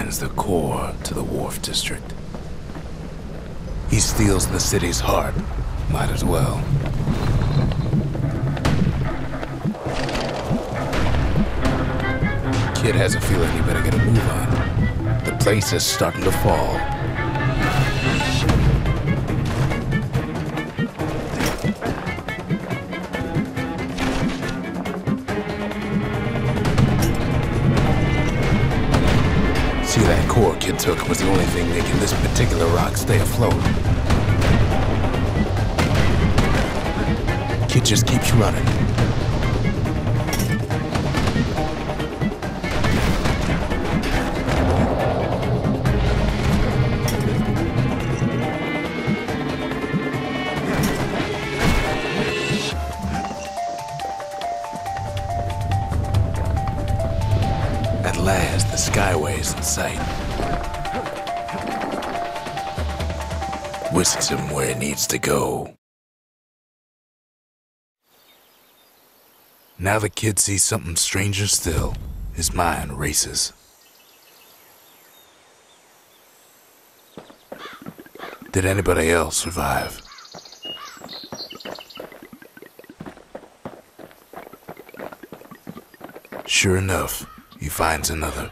assigns the core to the Wharf District. He steals the city's heart. Might as well. Kid has a feeling he better get a move on. The place is starting to fall. See, that core Kid took was the only thing making this particular rock stay afloat. Kid just keeps running. At last, the Skyway's in sight. Whisks him where he needs to go. Now the kid sees something stranger still. His mind races. Did anybody else survive? Sure enough, he finds another.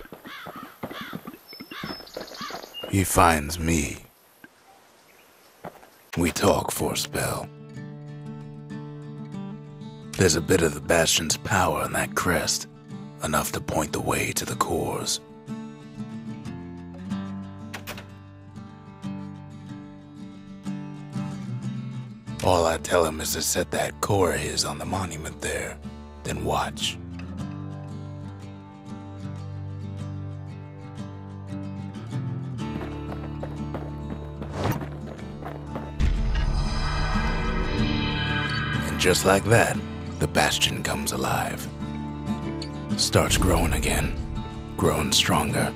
He finds me. We talk for a spell. There's a bit of the Bastion's power in that crest, enough to point the way to the cores. All I tell him is to set that core of his on the monument there, then watch. And just like that, the Bastion comes alive. Starts growing again, growing stronger.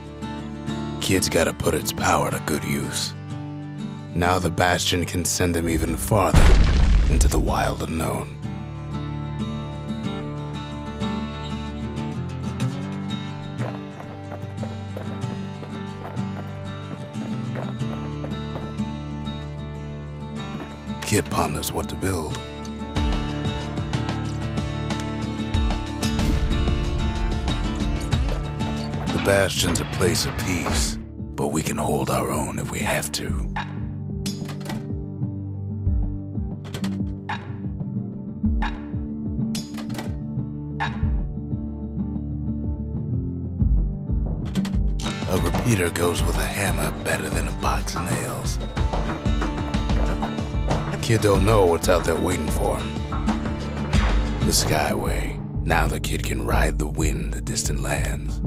Kid's gotta put its power to good use. Now the Bastion can send him even farther into the wild unknown. Kid ponders what to build. The Bastion's a place of peace, but we can hold our own if we have to. A repeater goes with a hammer better than a box of nails. Kid don't know what's out there waiting for him. The Skyway. Now the kid can ride the wind to distant lands.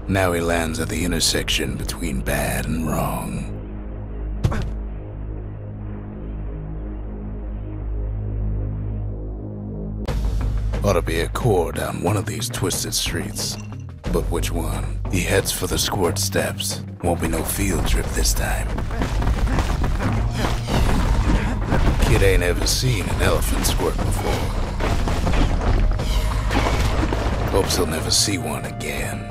Now he lands at the intersection between bad and wrong. Ought to be a core down one of these twisted streets. But which one? He heads for the squirt steps. Won't be no field trip this time. Kid ain't ever seen an elephant squirt before. Hopes he'll never see one again.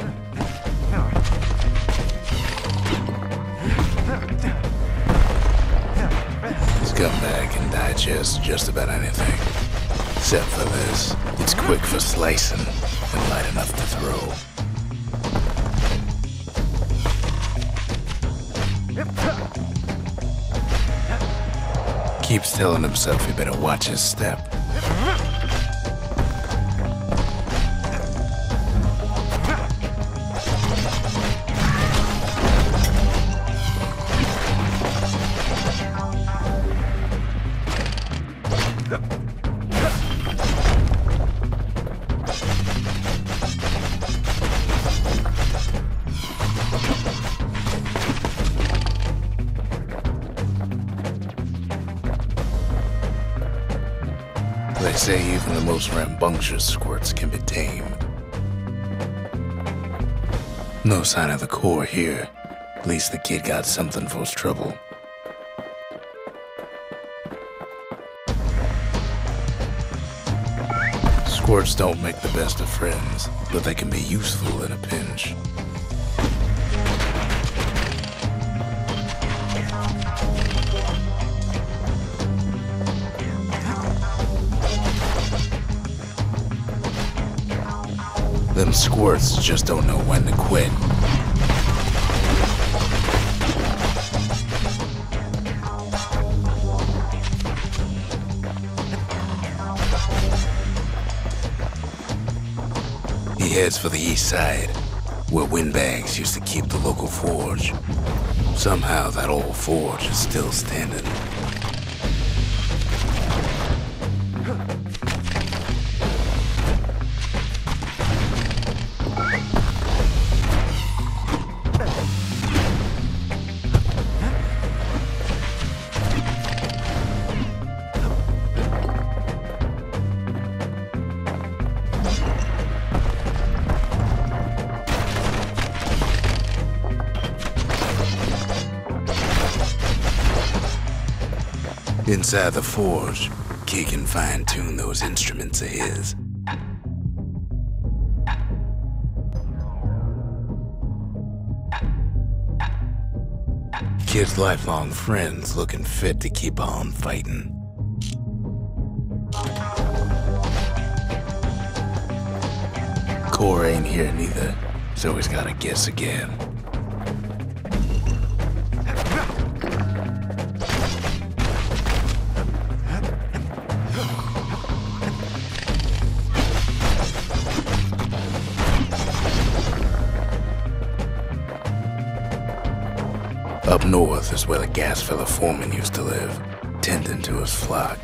Scumbag can digest just about anything. Except for this. It's quick for slicing and light enough to throw. Keeps telling himself he better watch his step. They say even the most rambunctious squirts can be tamed. No sign of the core here. At least the kid got something for his trouble. Squirts don't make the best of friends, but they can be useful in a pinch. Them squirts just don't know when to quit. He heads for the east side, where windbags used to keep the local forge. Somehow that old forge is still standing. Inside the forge, Key can fine-tune those instruments of his. Kid's lifelong friends looking fit to keep on fighting. Core ain't here neither, so he's gotta guess again. Up north is where the gas fella foreman used to live, tending to his flock.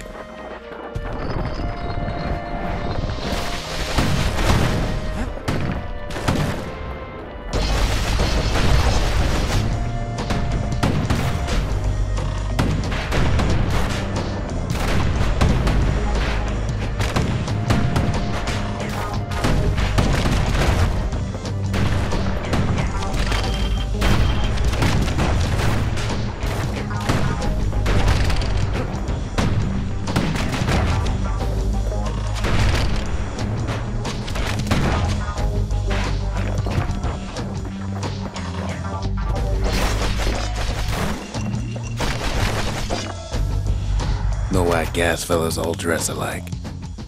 The white gas fellas all dress alike.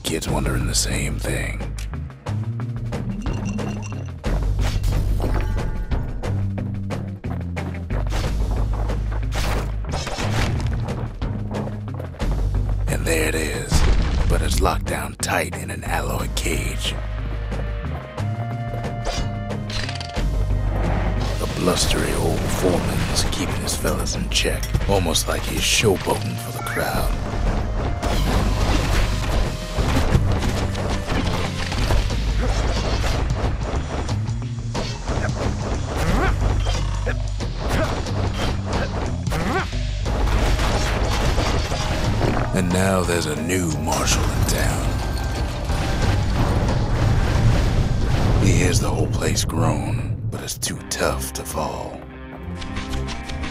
Kids wondering the same thing. And there it is, but it's locked down tight in an alloy cage. The blustery old foreman's keeping his fellas in check, almost like he's showboating for the crowd. And now there's a new marshal in town. He hears the whole place groan, but it's too tough to fall.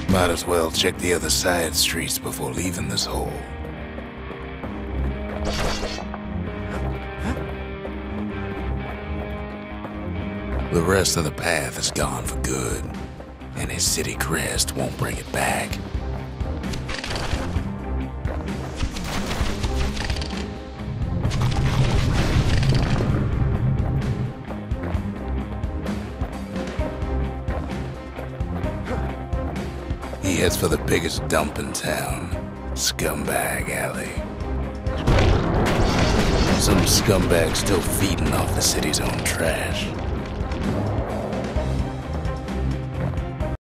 Might as well check the other side streets before leaving this hole. The rest of the path is gone for good, and his city crest won't bring it back. He heads for the biggest dump in town, Scumbag Alley. Some scumbag still feeding off the city's own trash.